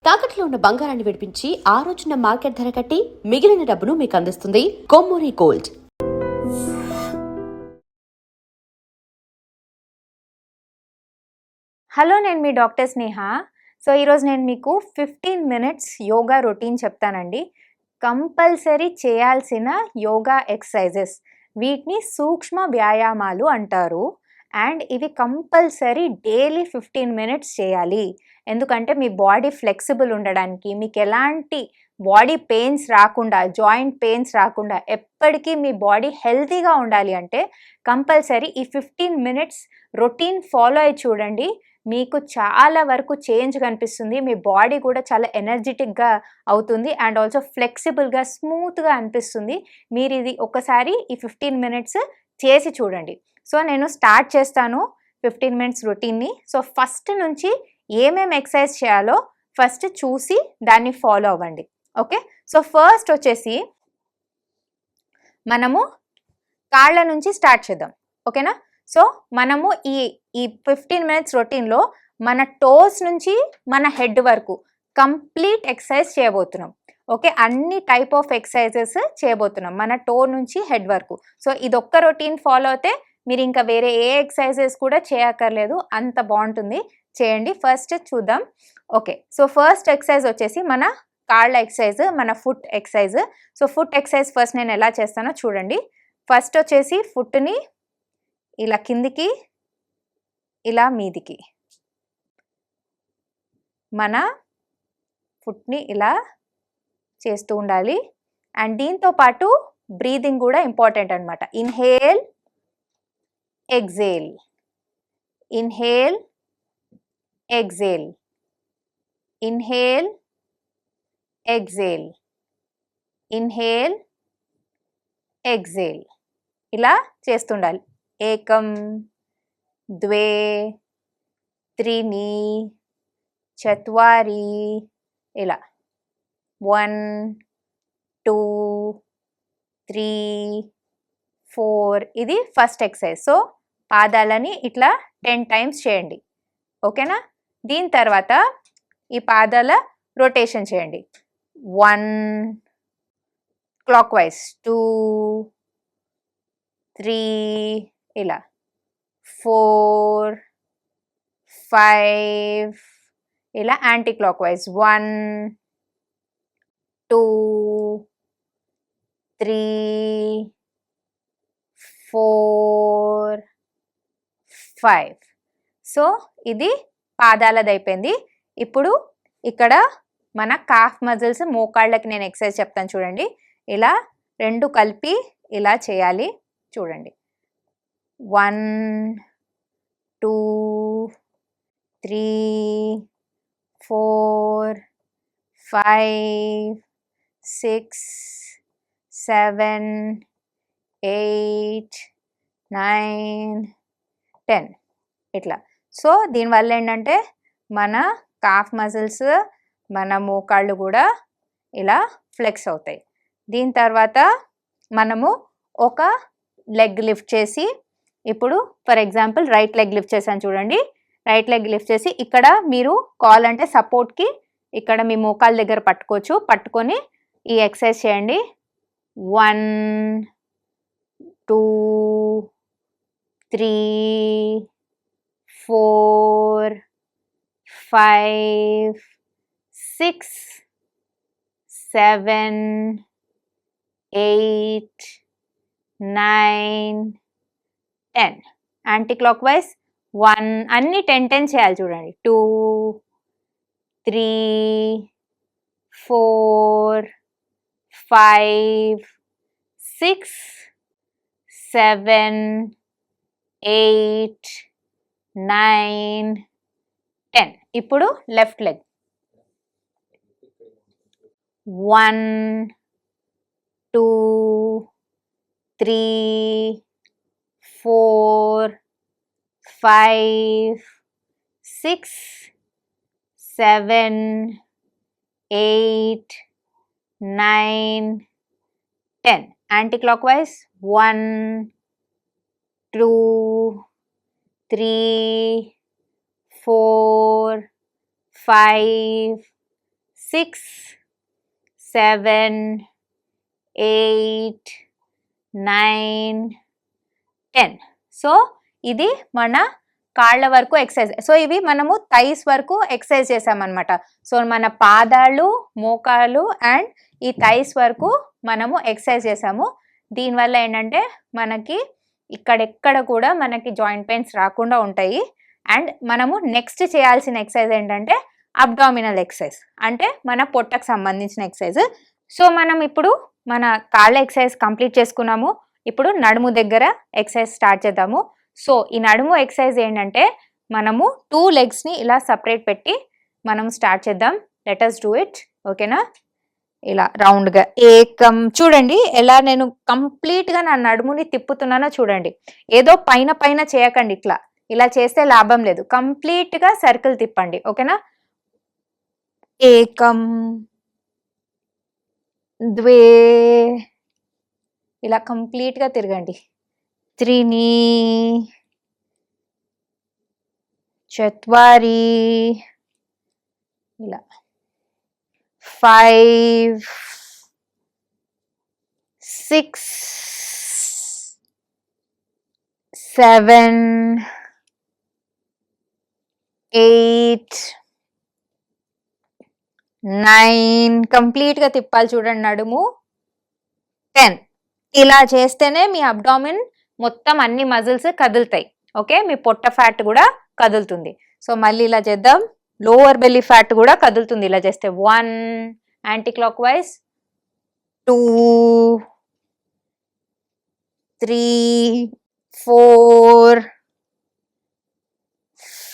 తాకట్లో ఉన్న బంగారాన్ని విడిపించి ఆ రోజున మార్కెట్ ధర కట్టి మిగిలిన డబ్బును మీకు అందిస్తుంది కొమ్మూరి గోల్డ్. హలో, నేను మీ డాక్టర్ స్నేహ. సో ఈరోజు నేను మీకు 15 మినిట్స్ యోగా రొటీన్ చెప్తానండి. కంపల్సరీ చేయాల్సిన యోగా ఎక్సర్సైజెస్, వీటిని సూక్ష్మ వ్యాయామాలు అంటారు. అండ్ ఇవి కంపల్సరీ డైలీ 15 మినిట్స్ చేయాలి. ఎందుకంటే మీ బాడీ ఫ్లెక్సిబుల్ ఉండడానికి, మీకు ఎలాంటి బాడీ పెయిన్స్ రాకుండా, జాయింట్ పెయిన్స్ రాకుండా, ఎప్పటికీ మీ బాడీ హెల్తీగా ఉండాలి అంటే కంపల్సరీ ఈ 15 మినిట్స్ రొటీన్ ఫాలో అయ్యి చూడండి. మీకు చాలా వరకు చేంజ్ కనిపిస్తుంది. మీ బాడీ కూడా చాలా ఎనర్జెటిక్గా అవుతుంది అండ్ ఆల్సో ఫ్లెక్సిబుల్గా, స్మూత్గా అనిపిస్తుంది. మీరు ఇది ఒకసారి ఈ 15 మినిట్స్ చేసి చూడండి. సో నేను స్టార్ట్ చేస్తాను 15 మినిట్స్ రొటీన్ని. సో ఫస్ట్ నుంచి ఏమేమి ఎక్సర్సైజ్ చేయాలో ఫస్ట్ చూసి దాన్ని ఫాలో అవ్వండి. ఓకే, సో ఫస్ట్ వచ్చేసి మనము కాళ్ళ నుంచి స్టార్ట్ చేద్దాం. ఓకేనా? సో మనము ఈ 15 మినిట్స్ రొటీన్లో మన టోస్ నుంచి మన హెడ్ వరకు కంప్లీట్ ఎక్సర్సైజ్ చేయబోతున్నాం. ఓకే, అన్ని టైప్ ఆఫ్ ఎక్సర్సైజెస్ చేయబోతున్నాం మన టో నుంచి హెడ్ వరకు. సో ఇదొక్క రొటీన్ ఫాలో అయితే మీరు ఇంకా వేరే ఏ ఎక్సర్సైజెస్ కూడా చేయక్కర్లేదు, అంత బాగుంటుంది. చేయండి. ఫస్ట్ చూద్దాం. ఓకే, సో ఫస్ట్ ఎక్సర్సైజ్ వచ్చేసి మన కాళ్ళ ఎక్సర్సైజ్, మన foot exercise. So foot exercise first నేను ఎలా చేస్తానో చూడండి. ఫస్ట్ వచ్చేసి ఫుట్ని ఇలా కిందికి, ఇలా మీదికి, మన ఫుట్ని ఇలా చేస్తూ ఉండాలి. అండ్ దీంతో పాటు బ్రీదింగ్ కూడా ఇంపార్టెంట్ అనమాట. Inhale, exhale, inhale, exhale, inhale, exhale, inhale, exhale, ఇలా చేస్తుండాలి. ఏకం, ద్వే, త్రీని, చత్వారి, ఇలా 1, 2, 3, 4. ఇది ఫస్ట్ ఎక్సర్సైజ్. సో పాదాలని ఇట్లా 10 టైమ్స్ చేయండి. ఓకేనా? దీని తర్వాత ఈ పాదాల రొటేషన్ చేయండి. 1 క్లాక్ వైజ్, 2, 3, ఇలా 4, 5, ఇలా యాంటీ క్లాక్ వైజ్ 1, 2, 3, 4, 5. సో ఇది పాదాలది అయిపోయింది. ఇప్పుడు ఇక్కడ మన కాఫ్ మజిల్స్, మోకాళ్ళకి నేను ఎక్సర్సైజ్ చెప్తాను చూడండి. ఇలా రెండు కలిపి ఇలా చేయాలి. చూడండి. 1, 2, 3, 4, 5, 6, 7, 8, 9, 10 ఇట్లా. సో దీనివల్ల ఏంటంటే మన కాఫ్ మజిల్స్, మన మోకాళ్ళు కూడా ఇలా ఫ్లెక్స్ అవుతాయి. దీని తర్వాత మనము ఒక లెగ్ లిఫ్ట్ చేసి, ఇప్పుడు for example right leg lift చేశాను చూడండి. రైట్ లెగ్ లిఫ్ట్ చేసి ఇక్కడ మీరు కావాలంటే సపోర్ట్కి ఇక్కడ మీ మోకాళ్ళ దగ్గర పట్టుకోవచ్చు. పట్టుకొని ఈ ఎక్సర్సైజ్ చేయండి. 1, 2, 3, 4, 5, 6, 7, 8, 9, 10. యాంటీ క్లాక్ వైజ్ 1, అన్ని 10 చేయాలి చూడండి. 2, 3, 4, 5, 6, 7, 8, 9, 10. ఇప్పుడు left leg 1, 2, 3, 4, 5, 6, 7, 8, 9, 10. Anti clock wise 1, 2, 3, 4, 5, 6, 7, 8, 9, 10. So ఇది మన కాళ్ళ వరకు ఎక్సర్సైజ్. సో ఇవి మనము థైస్ వరకు ఎక్సర్సైజ్ చేసామన్నమాట. సో మన పాదాలు, మోకాలు అండ్ ఈ థైస్ వరకు మనము ఎక్సర్సైజ్ చేసాము. దీనివల్ల ఏంటంటే మనకి ఇక్కడెక్కడ కూడా మనకి జాయింట్ పెయిన్స్ రాకుండా ఉంటాయి. అండ్ మనము నెక్స్ట్ చేయాల్సిన ఎక్సర్సైజ్ ఏంటంటే అబ్డామినల్ ఎక్సర్సైజ్, అంటే మన పొట్టకు సంబంధించిన ఎక్సర్సైజ్. సో మనం ఇప్పుడు మన కాళ్ళ ఎక్సర్సైజ్ కంప్లీట్ చేసుకున్నాము. ఇప్పుడు నడుము దగ్గర ఎక్సర్సైజ్ స్టార్ట్ చేద్దాము. సో ఈ నడుము ఎక్సర్సైజ్ ఏంటంటే మనము 2 లెగ్స్ని ఇలా సపరేట్ పెట్టి మనం స్టార్ట్ చేద్దాం. Let us do it. ఓకేనా? ఇలా రౌండ్గా ఏకం. చూడండి ఎలా నేను కంప్లీట్గా నా నడుముని తిప్పుతున్నానో చూడండి. ఏదో పైన పైన చేయకండి, ఇలా చేస్తే లాభం లేదు. కంప్లీట్గా సర్కిల్ తిప్పండి. ఓకేనా? ఏకం, ద్వే, ఇలా కంప్లీట్గా తిరగండి. త్రీని, చత్వారి, ఇలా 5, 6, 7, 8, 9. కంప్లీట్గా తిప్పాలి చూడండి నడుము. 10. ఇలా చేస్తేనే మీ అబ్డామిన్ మొత్తం అన్ని మజిల్స్ కదులుతాయి. ఓకే, మీ పొట్ట ఫ్యాట్ కూడా కదులుతుంది. సో మళ్ళీ ఇలా చేద్దాం. లోవర్ బెల్లీ ఫ్యాట్ కూడా కదులుతుంది ఇలా చేస్తే. 1 యాంటీ క్లాక్ వైజ్, 2, 3, 4,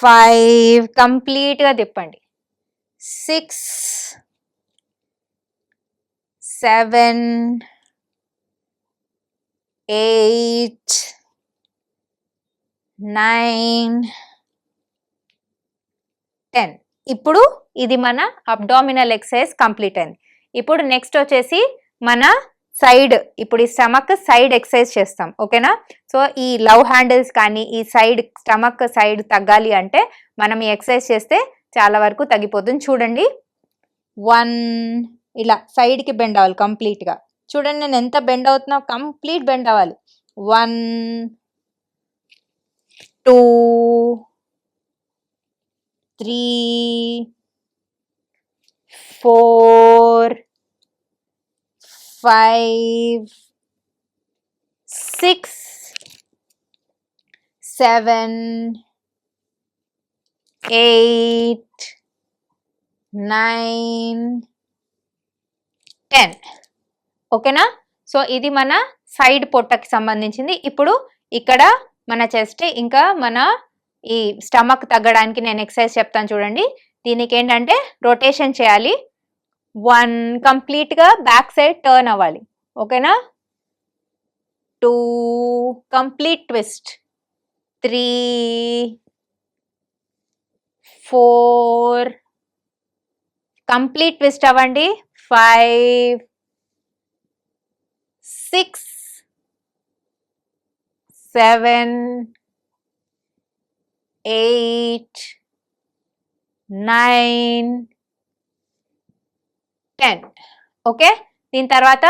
5. కంప్లీట్గా తిప్పండి. 6, 7, 8, 9, 10. ఇప్పుడు ఇది మన అబ్డామినల్ ఎక్సర్సైజ్ కంప్లీట్ అయింది. ఇప్పుడు నెక్స్ట్ వచ్చేసి మన సైడ్, ఇప్పుడు ఈ స్టమక్ సైడ్ ఎక్సర్సైజ్ చేస్తాం. ఓకేనా? సో ఈ లవ్ హ్యాండిల్స్ కానీ ఈ సైడ్ స్టమక్ సైడ్ తగ్గాలి అంటే మనం ఈ ఎక్సర్సైజ్ చేస్తే చాలా వరకు తగ్గిపోతుంది. చూడండి, 1, ఇలా సైడ్కి బెండ్ అవ్వాలి కంప్లీట్గా. చూడండి నేను ఎంత బెండ్ అవుతున్నా, కంప్లీట్ బెండ్ అవ్వాలి. 1, 2, 3, 4, 5, 6, 7, 8, 9, 10. ఓకేనా? సో ఇది మన సైడ్ పొట్టకి సంబంధించింది. ఇప్పుడు ఇక్కడ మన చెస్ట్ ఇంకా మన ఈ స్టమక్ తగ్గడానికి నేను ఎక్సర్సైజ్ చెప్తాను చూడండి. దీనికి ఏంటంటే రొటేషన్ చేయాలి. 1, కంప్లీట్గా బ్యాక్ సైడ్ టర్న్ అవ్వాలి. ఓకేనా? 2, కంప్లీట్ ట్విస్ట్. 3, 4, కంప్లీట్ ట్విస్ట్ అవ్వండి. 5, 6, 7, 8, 9, 10. ఓకే, దీని తర్వాత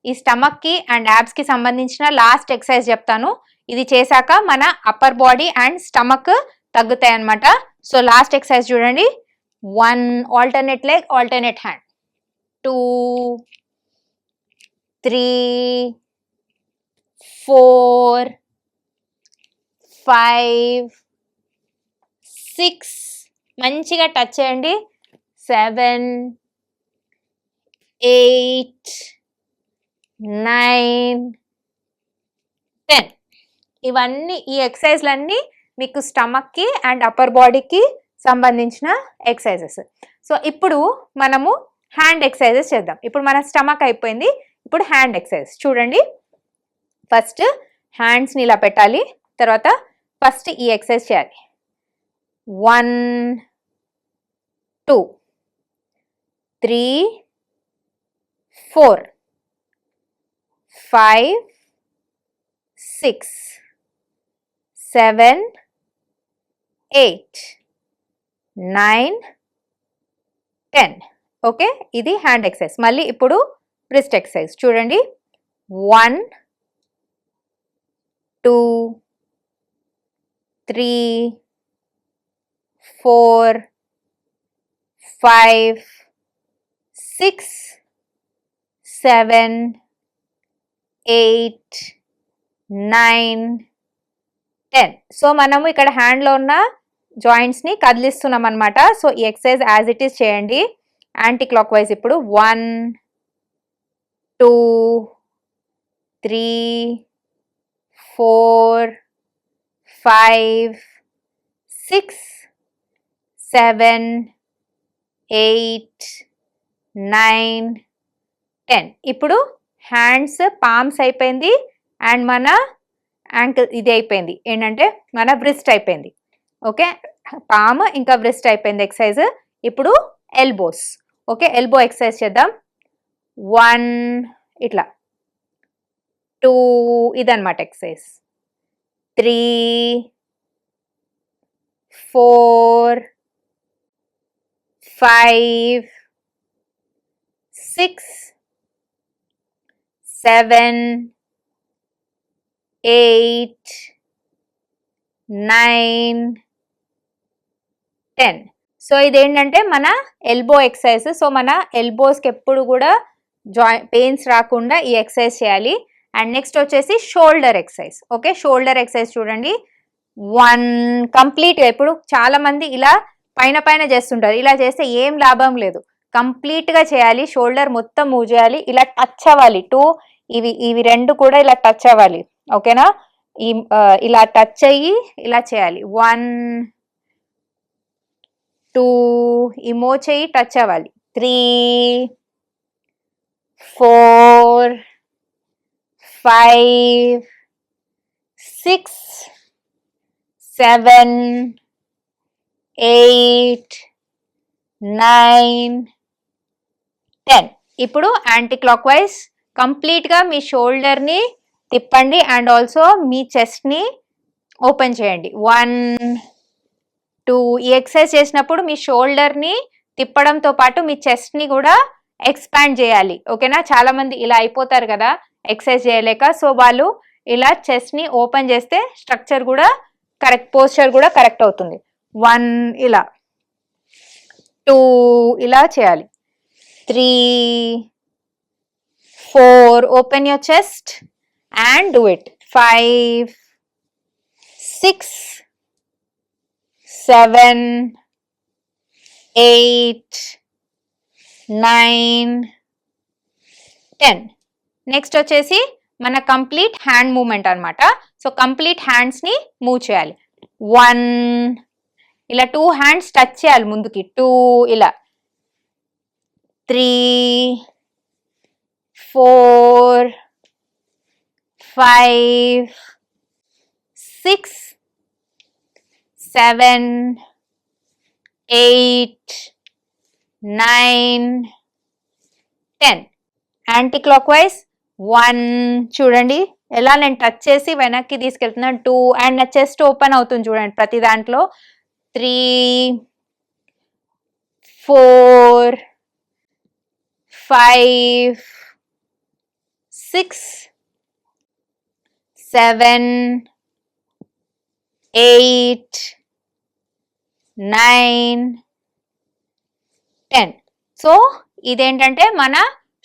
ఈ స్టమక్ కి అండ్ యాబ్స్ కి సంబంధించిన లాస్ట్ ఎక్సర్సైజ్ చెప్తాను. ఇది చేశాక మన అప్పర్ బాడీ అండ్ స్టమక్ తగ్గుతాయి అన్నమాట. సో లాస్ట్ ఎక్సర్సైజ్ చూడండి. 1, ఆల్టర్నేట్ లెగ్, ఆల్టర్నేట్ హ్యాండ్. 2, 3, 4, 5, 6. మంచిగా టచ్ చేయండి. 7, 8, 9, 10. ఇవన్నీ ఈ ఎక్సర్సైజ్లన్నీ మీకు స్టమక్కి అండ్ అప్పర్ బాడీకి సంబంధించిన ఎక్సర్సైజెస్. సో ఇప్పుడు మనము హ్యాండ్ ఎక్సర్సైజెస్ చేద్దాం. ఇప్పుడు మన స్టమక్ అయిపోయింది, ఇప్పుడు హ్యాండ్ ఎక్సర్సైజ్ చూడండి. ఫస్ట్ హ్యాండ్స్ని ఇలా పెట్టాలి, తర్వాత ఫస్ట్ ఈ ఎక్సర్సైజ్ చేయాలి. 1, 2, 3, 4, 5, 6, 7, 8, 9, 10. ఓకే, ఇది హ్యాండ్ ఎక్సర్సైజ్. మళ్ళీ ఇప్పుడు బ్రెస్ట్ ఎక్సర్సైజ్ చూడండి. 1 2 3 4 5 6 7 8 9 10. సో మనము ఇక్కడ హ్యాండ్లో ఉన్న జాయింట్స్ని కదిలిస్తున్నాం అనమాట. సో ఈ ఎక్సర్సైజ్ యాజ్ ఇట్ ఈస్ చేయండి యాంటీ క్లాక్ వైజ్. ఇప్పుడు 1 2 3 4 5 6 7 8 9 10. ఇప్పుడు హ్యాండ్స్ పామ్స్ అయిపోయింది అండ్ మన యాంకిల్ ఇది అయిపోయింది, ఏంటంటే మన బ్రిస్ట్ అయిపోయింది. ఓకే, పామ్ ఇంకా బ్రిస్ట్ అయిపోయింది ఎక్సర్సైజ్. ఇప్పుడు ఎల్బోస్. ఓకే, ఎల్బో ఎక్సర్సైజ్ చేద్దాం. 1 ఇట్లా, 2 ఇదన్నమాట ఎక్సర్సైజ్, 3 4 5 6 7 8 9 10. సో ఇదేంటంటే మన ఎల్బో ఎక్సర్సైజ్. సో మన ఎల్బోస్కి ఎప్పుడు కూడా పెయిన్స్ రాకుండా ఈ ఎక్సర్సైజ్ చేయాలి. అండ్ నెక్స్ట్ వచ్చేసి shoulder exercise. Okay, shoulder exercise చూడండి. 1 కంప్లీట్గా, ఇప్పుడు చాలా మంది ఇలా పైన పైన చేస్తుంటారు, ఇలా చేస్తే ఏం లాభం లేదు. కంప్లీట్గా చేయాలి, షోల్డర్ మొత్తం మూవ్ చేయాలి, ఇలా టచ్ అవ్వాలి. ఇవి రెండు కూడా ఇలా టచ్ అవ్వాలి. ఓకేనా, ఇలా టచ్ అయ్యి ఇలా చేయాలి. 1 2 ఈ మో చెయ్యి టచ్ అవ్వాలి. 3 4 5 6 7 8 9 10. ఇప్పుడు యాంటీ క్లాక్ వైజ్ కంప్లీట్గా మీ షోల్డర్ని తిప్పండి అండ్ ఆల్సో మీ చెస్ట్ని ఓపెన్ చేయండి. 1 2 ఈ ఎక్సర్సైజ్ చేసినప్పుడు మీ షోల్డర్ని తిప్పడంతో పాటు మీ చెస్ట్ని కూడా ఎక్స్పాండ్ చేయాలి. ఓకేనా, చాలా మంది ఇలా అయిపోతారు కదా ఎక్సర్సైజ్ చేయలేక. సో వాళ్ళు ఇలా చెస్ట్ని ఓపెన్ చేస్తే స్ట్రక్చర్ కూడా కరెక్ట్, పోస్చర్ కూడా కరెక్ట్ అవుతుంది. 1 ఇలా, 2 ఇలా చేయాలి, 3 4 open your chest and do it. 5 6 7 8 9 10. Next వచ్చేసి మన కంప్లీట్ హ్యాండ్ మూమెంట్ అనమాట. సో కంప్లీట్ హ్యాండ్స్ని మూవ్ చేయాలి. 1 ఇలా 2 హ్యాండ్స్ టచ్ చేయాలి ముందుకి, 2 ఇలా, 3 4 5 6 7 8 9 10. యాంటీ క్లాక్ వైజ్ 1 చూడండి, ఎలా నేను టచ్ చేసి వెనక్కి తీసుకెళ్తున్నాను. 2 అండ్ నా చెస్ట్ ఓపెన్ అవుతుంది చూడండి ప్రతి దాంట్లో. 3 4 5 6 7 8 9 10. సో ఇదేంటంటే మన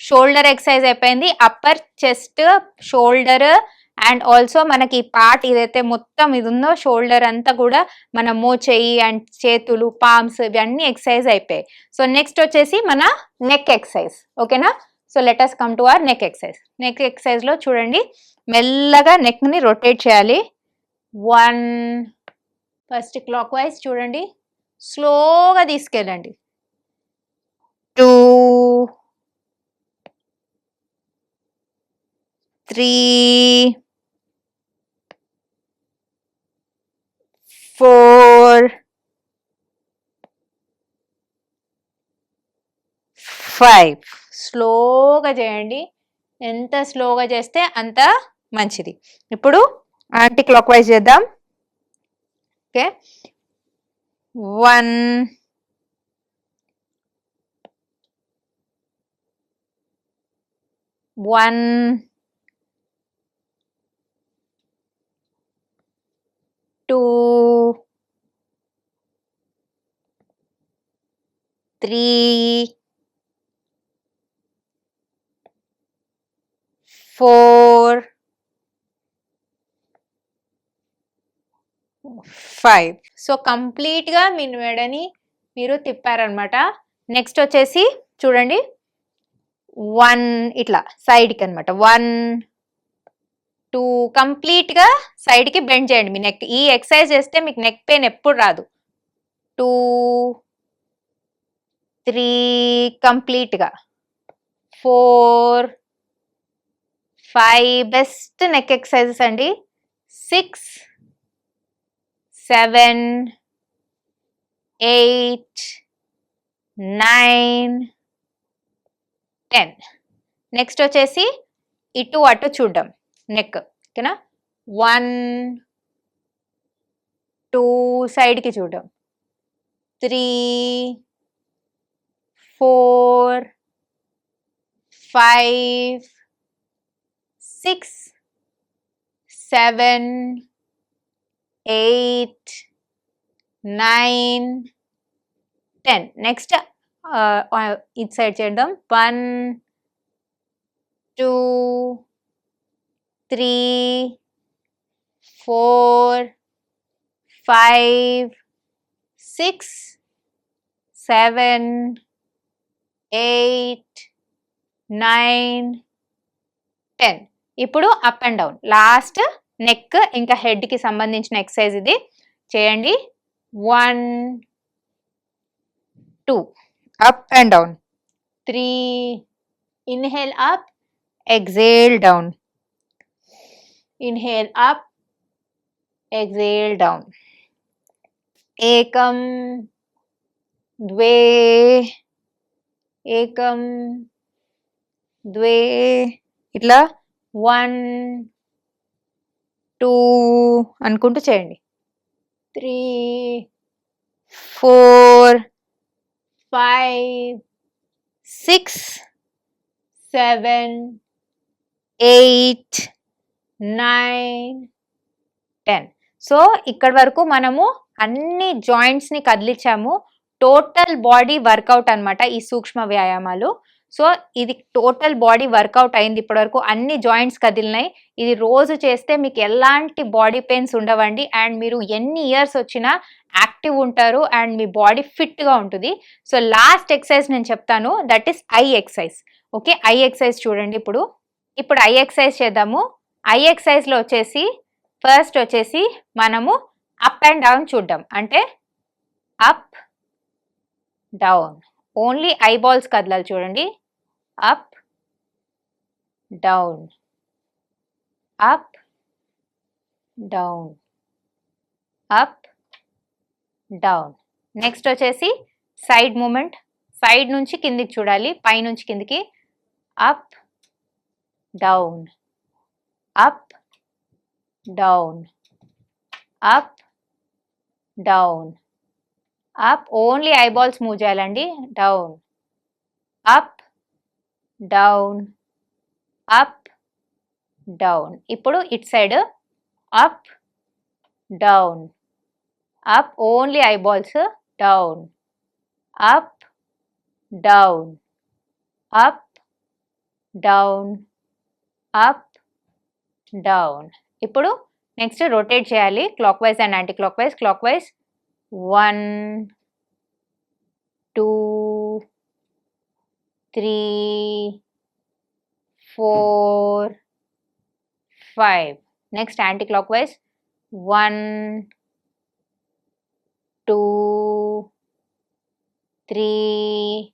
షోల్డర్ ఎక్సర్సైజ్ అయిపోయింది. Upper chest, shoulder and also మనకి పార్ట్ ఏదైతే మొత్తం ఇది ఉందో షోల్డర్ అంతా కూడా మన మోచేయి అండ్ చేతులు, పామ్స్ ఇవన్నీ ఎక్సర్సైజ్ అయిపోయాయి. సో నెక్స్ట్ వచ్చేసి మన నెక్ ఎక్సర్సైజ్. ఓకేనా, so let us come to our neck exercise. Neck ఎక్సర్సైజ్లో చూడండి, మెల్లగా నెక్ని రొటేట్ చేయాలి. 1 ఫస్ట్ క్లాక్ వైజ్ చూడండి, స్లోగా తీసుకెళ్ళండి. 2 3 4 5. స్లోగా చేయండి, ఎంత స్లోగా చేస్తే అంత మంచిది. ఇప్పుడు యాంటీ క్లాక్ వైజ్ చేద్దాం. ఓకే, 1 1 2 3 4 5. సో కంప్లీట్గా మీ మెడని మీరు తిప్పారనమాట. నెక్స్ట్ వచ్చేసి చూడండి 1 ఇట్లా సైడ్కి అనమాట. 1 2 కంప్లీట్గా సైడ్కి బెండ్ చేయండి మీ నెక్. ఈ ఎక్సర్సైజ్ చేస్తే మీకు నెక్ పెయిన్ ఎప్పుడు రాదు. 2 3 కంప్లీట్గా 4 5 బెస్ట్ నెక్ ఎక్సర్సైజెస్ అండి. 6 7 8 9 10. నెక్స్ట్ వచ్చేసి ఇటు అటు చూడడం నెక్, ఓకేనా. 1 2 సైడ్కి చూడడం, 3 4 5 6 7 8 9 10. నెక్స్ట్ ఇటు సైడ్ చేద్దాం. 1 2 3 4 5 6 7 8 9 10. ఇప్పుడు up and down last neck ఇంకా హెడ్కి సంబంధించిన ఎక్సర్సైజ్ ఇది చేయండి. 1 2 up and down, 3 inhale up, exhale down, inhale up, exhale down. एकम द्वे एकम द्वे ఇట్లా 1 2 అనుకుంటూ చేయండి. 3 4 5 6 7 8 9 10. సో ఇక్కడ వరకు మనము అన్ని జాయింట్స్ని కదిలించాము. టోటల్ బాడీ వర్కౌట్ అనమాట ఈ సూక్ష్మ వ్యాయామాలు. సో ఇది టోటల్ బాడీ వర్కౌట్ అయింది ఇప్పటివరకు. అన్ని జాయింట్స్ కదిలినాయి. ఇది రోజు చేస్తే మీకు ఎలాంటి బాడీ పెయిన్స్ ఉండవండి. అండ్ మీరు ఎన్ని ఇయర్స్ వచ్చినా యాక్టివ్ ఉంటారు అండ్ మీ బాడీ ఫిట్గా ఉంటుంది. సో లాస్ట్ ఎక్సర్సైజ్ నేను చెప్తాను, that is I exercise. Okay, I exercise చూడండి. ఇప్పుడు ఐ ఎక్సర్సైజ్ చేద్దాము. ఐ ఎక్సర్సైజ్లో వచ్చేసి ఫస్ట్ వచ్చేసి మనము అప్ అండ్ డౌన్ చూద్దాం. అంటే అప్ డౌన్, ఓన్లీ ఐబాల్స్ కదలాలి చూడండి. Up down, up down, up down. Next వచ్చేసి సైడ్ మూమెంట్, సైడ్ నుంచి కిందికి చూడాలి, పై నుంచి కిందికి. Up down, up down, up down, up. Only eyeballs move చేయాలండి. Down, up down, up down. ఇప్పుడు it side up down, up. Only eyeballs. Down, up down, up down, up down. ఇప్పుడు next rotate చేయాలి clockwise and anticlockwise. Clockwise 1 2 3 4 5. Next anti clock wise 1 2 3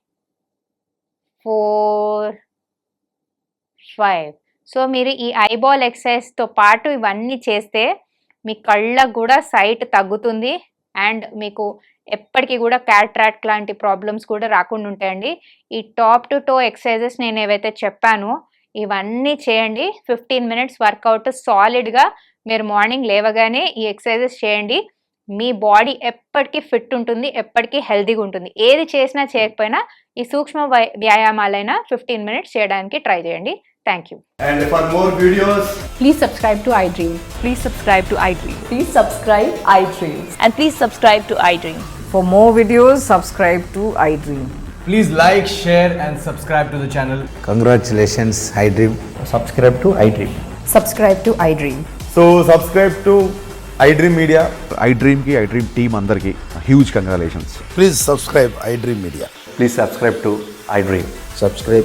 4 5. So మీరు ఈ eyeball ఎక్సర్సైజ్తో పాటు ఇవన్నీ చేస్తే మీ కళ్ళకు కూడా సైట్ తగ్గుతుంది అండ్ మీకు ఎప్పటికీ కూడా క్యాట్రాక్ట్ లాంటి ప్రాబ్లమ్స్ కూడా రాకుండా ఉంటాయండి. ఈ టాప్ టు టో ఎక్సర్సైజెస్ నేను ఏవైతే చెప్పానో ఇవన్నీ చేయండి. 15 మినిట్స్ వర్కౌట్ సాలిడ్గా మీరు మార్నింగ్ లేవగానే ఈ ఎక్సర్సైజెస్ చేయండి. మీ బాడీ ఎప్పటికీ ఫిట్ ఉంటుంది, ఎప్పటికీ హెల్తీగా ఉంటుంది. ఏది చేసినా చేయకపోయినా ఈ సూక్ష్మ వ్యాయామాలైనా 15 మినిట్స్ చేయడానికి ట్రై చేయండి. Thank you. And for more videos, Please subscribe to iDream. Please subscribe to iDream. Please subscribe iDreams. And please subscribe to iDream. For more videos, subscribe to iDream. please like, share and subscribe to the channel. Congratulations, iDream. Subscribe to iDream. Subscribe to iDream. So subscribe to iDream Media. iDream की iDream team अंदर की huge congratulations. Please subscribe iDream Media. Please subscribe to iDream. Subscribe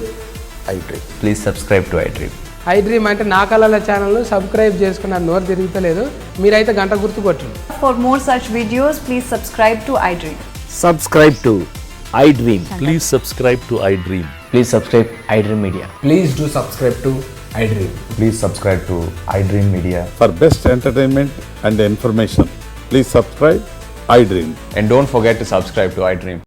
iDream. Please subscribe to iDream. iDream అంటే నా కళల channel subscribe చేసుకున్న నోరు తిరుగుతలేదు, మీరైతే గంట గుర్తు కొట్టండి. For more such videos, please subscribe to iDream. Subscribe to iDream. Please subscribe to iDream. Please subscribe iDream Media. Please do subscribe to iDream. Please subscribe to iDream Media. For best entertainment and information, please subscribe iDream. And don't forget to subscribe to iDream.